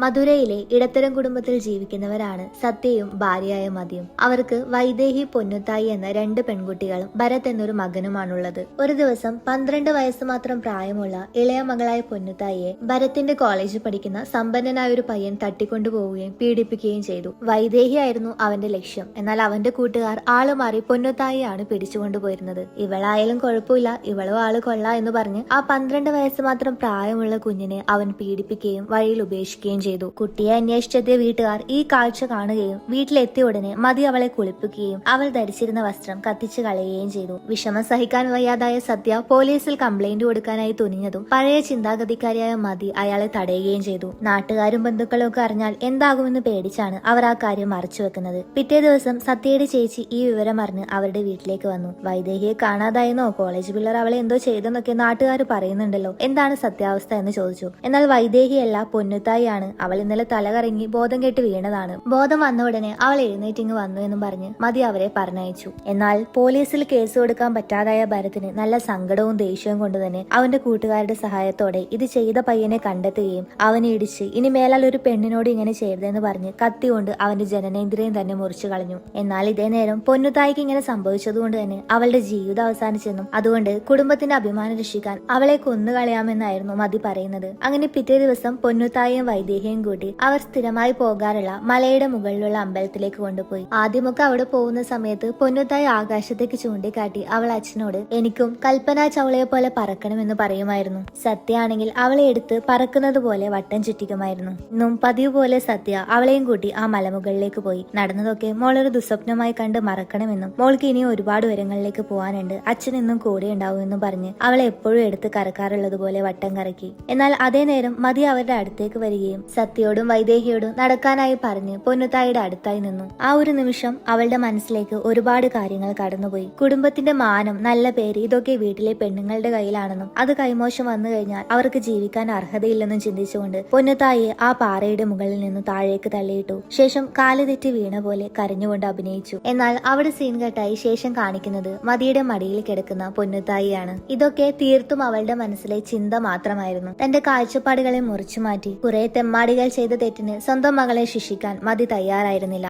മധുരയിലെ ഇടത്തരം കുടുംബത്തിൽ ജീവിക്കുന്നവരാണ് സത്യയും ഭാര്യയായ മതിയും. അവർക്ക് വൈദേഹി പൊന്നുത്തായി എന്ന 2 പെൺകുട്ടികളും ഭരത് എന്നൊരു മകനുമാണുള്ളത്. ഒരു ദിവസം 12 വയസ്സ് മാത്രം പ്രായമുള്ള ഇളയ മകളായ പൊന്നുത്തായിയെ ഭരത്തിന്റെ കോളേജിൽ പഠിക്കുന്ന സമ്പന്നനായ ഒരു പയ്യൻ തട്ടിക്കൊണ്ടുപോവുകയും പീഡിപ്പിക്കുകയും ചെയ്തു. വൈദേഹിയായിരുന്നു അവന്റെ ലക്ഷ്യം. എന്നാൽ അവന്റെ കൂട്ടുകാർ ആള് മാറി പൊന്നുത്തായിയാണ് പിടിച്ചുകൊണ്ടുപോയിരുന്നത്. ഇവളായാലും കുഴപ്പമില്ല, ഇവളോ ആള് കൊള്ളാം എന്ന് പറഞ്ഞ് ആ 12 വയസ്സ് മാത്രം പ്രായമുള്ള കുഞ്ഞിനെ അവൻ പീഡിപ്പിക്കുകയും വഴിയിൽ ഉപേക്ഷിക്കുകയും ചെയ്തു. കുട്ടിയെ അന്വേഷിച്ചെത്തിയ വീട്ടുകാർ ഈ കാഴ്ച കാണുകയും വീട്ടിലെത്തിയ ഉടനെ മതി അവളെ കുളിപ്പിക്കുകയും അവൾ ധരിച്ചിരുന്ന വസ്ത്രം കത്തിച്ചു കളയുകയും ചെയ്തു. വിഷമം സഹിക്കാൻ വയ്യാതായ സത്യ പോലീസിൽ കംപ്ലൈന്റ് കൊടുക്കാനായി തുനിഞ്ഞതും പഴയ ചിന്താഗതിക്കാരിയായ മതി അയാളെ തടയുകയും ചെയ്തു. നാട്ടുകാരും ബന്ധുക്കളും ഒക്കെ അറിഞ്ഞാൽ എന്താകുമെന്ന് പേടിച്ചാണ് അവർ ആ കാര്യം മറച്ചു വെക്കുന്നത്. പിറ്റേ ദിവസം സത്യയുടെ ചേച്ചി ഈ വിവരം അറിഞ്ഞ് അവരുടെ വീട്ടിലേക്ക് വന്നു. വൈദേഹിയെ കാണാതായെന്നോ കോളേജ് പിള്ളേർ അവളെ എന്തോ ചെയ്തെന്നൊക്കെ നാട്ടുകാർ പറയുന്നുണ്ടല്ലോ, എന്താണ് സത്യാവസ്ഥ എന്ന് ചോദിച്ചു. എന്നാൽ വൈദേഹിയല്ല, പൊന്നുത്തായിയാണ്. അവൾ ഇന്നലെ തലകറങ്ങി ബോധം കെട്ട് വീണതാണ്. ബോധം വന്ന ഉടനെ അവൾ എഴുന്നേറ്റിങ് വന്നു എന്നും പറഞ്ഞ് മതി അവരെ പറഞ്ഞയച്ചു. എന്നാൽ പോലീസിൽ കേസ് കൊടുക്കാൻ പറ്റാതായ ഭരത്തിന് നല്ല സങ്കടവും ദേഷ്യവും കൊണ്ട് തന്നെ അവന്റെ കൂട്ടുകാരുടെ സഹായത്തോടെ ഇത് ചെയ്ത പയ്യനെ കണ്ടെത്തുകയും അവനെ ഇടിച്ച് ഇനി മേലാൽ ഒരു പെണ്ണിനോട് ഇങ്ങനെ ചെയ്തതെന്ന് പറഞ്ഞ് കത്തി കൊണ്ട് അവന്റെ ജനനേന്ദ്രിയം തന്നെ മുറിച്ചു കളഞ്ഞു. എന്നാൽ ഇതേ നേരം പൊന്നുത്തായിക്ക് ഇങ്ങനെ സംഭവിച്ചതുകൊണ്ട് തന്നെ അവളുടെ ജീവിതം അവസാനിച്ചെന്നും അതുകൊണ്ട് കുടുംബത്തിന്റെ അഭിമാനം രക്ഷിക്കാൻ അവളെ കൊന്നുകളയാമെന്നായിരുന്നു മതി പറയുന്നത്. അങ്ങനെ പിറ്റേ ദിവസം പൊന്നുത്തായും വൈദേഹിയും കൂട്ടി അവർ സ്ഥിരമായി പോകാറുള്ള മലയുടെ മുകളിലുള്ള അമ്പലത്തിലേക്ക് കൊണ്ടുപോയി. ആദ്യമൊക്കെ അവിടെ പോകുന്ന സമയത്ത് പൊന്നുത്തായി ആകാശത്തേക്ക് ചൂണ്ടിക്കാട്ടി അവൾ അച്ഛനോട് എനിക്കും കൽപ്പന ചൗളയെ പോലെ പറക്കണമെന്ന് പറയുമായിരുന്നു. സത്യ ആണെങ്കിൽ അവളെ എടുത്ത് പറക്കുന്നത് പോലെ വട്ടം ചുറ്റിക്കുമായിരുന്നു. ഇന്നും പതിവ് പോലെ സത്യ അവളെയും കൂട്ടി ആ മലമുകളിലേക്ക് പോയി. നടന്നതൊക്കെ മോളൊരു ദുസ്വപ്നമായി കണ്ട് മറക്കണമെന്നും മോൾക്ക് ഇനി ഒരുപാട് ഉയരങ്ങളിലേക്ക് പോകാനുണ്ട്, അച്ഛൻ എന്നും കൂടെ ഉണ്ടാവുമെന്നും പറഞ്ഞ് അവളെ എപ്പോഴും എടുത്ത് കറക്കാറുള്ളത് പോലെ വട്ടം കറക്കി. എന്നാൽ അതേ നേരം മതി അവരുടെ അടുത്തേക്ക് വരികയും സത്യയോടും വൈദേഹിയോടും നടക്കാനായി പറഞ്ഞ് പൊന്നുത്തായിയുടെ അടുത്തായി നിന്നു. ആ ഒരു നിമിഷം അവളുടെ മനസ്സിലേക്ക് ഒരുപാട് കാര്യങ്ങൾ കടന്നുപോയി. കുടുംബത്തിന്റെ മാനം, നല്ല പേര്, ഇതൊക്കെ വീട്ടിലെ പെണ്ണുങ്ങളുടെ കയ്യിലാണെന്നും അത് കൈമോശം വന്നു കഴിഞ്ഞാൽ അവർക്ക് ജീവിക്കാൻ അർഹതയില്ലെന്നും ചിന്തിച്ചുകൊണ്ട് പൊന്നുത്തായിയെ ആ പാറയുടെ മുകളിൽ നിന്ന് താഴേക്ക് തള്ളിയിട്ടു. ശേഷം കാല് തെറ്റി വീണ പോലെ കരഞ്ഞുകൊണ്ട് അഭിനയിച്ചു. എന്നാൽ അവിടെ സീൻ കട്ടായി ശേഷം കാണിക്കുന്നത് മതിയുടെ മടിയിൽ കിടക്കുന്ന പൊന്നുത്തായിയാണ്. ഇതൊക്കെ തീർത്തും അവളുടെ മനസ്സിലെ ചിന്ത മാത്രമായിരുന്നു. തന്റെ കാഴ്ചപ്പാടുകളെ മുറിച്ചു മാറ്റി കുറെ തെമ്മാടികൾ ചെയ്ത തെറ്റിന് സ്വന്തം മകളെ ശിക്ഷിക്കാൻ മതി തയ്യാറായിരുന്നില്ല.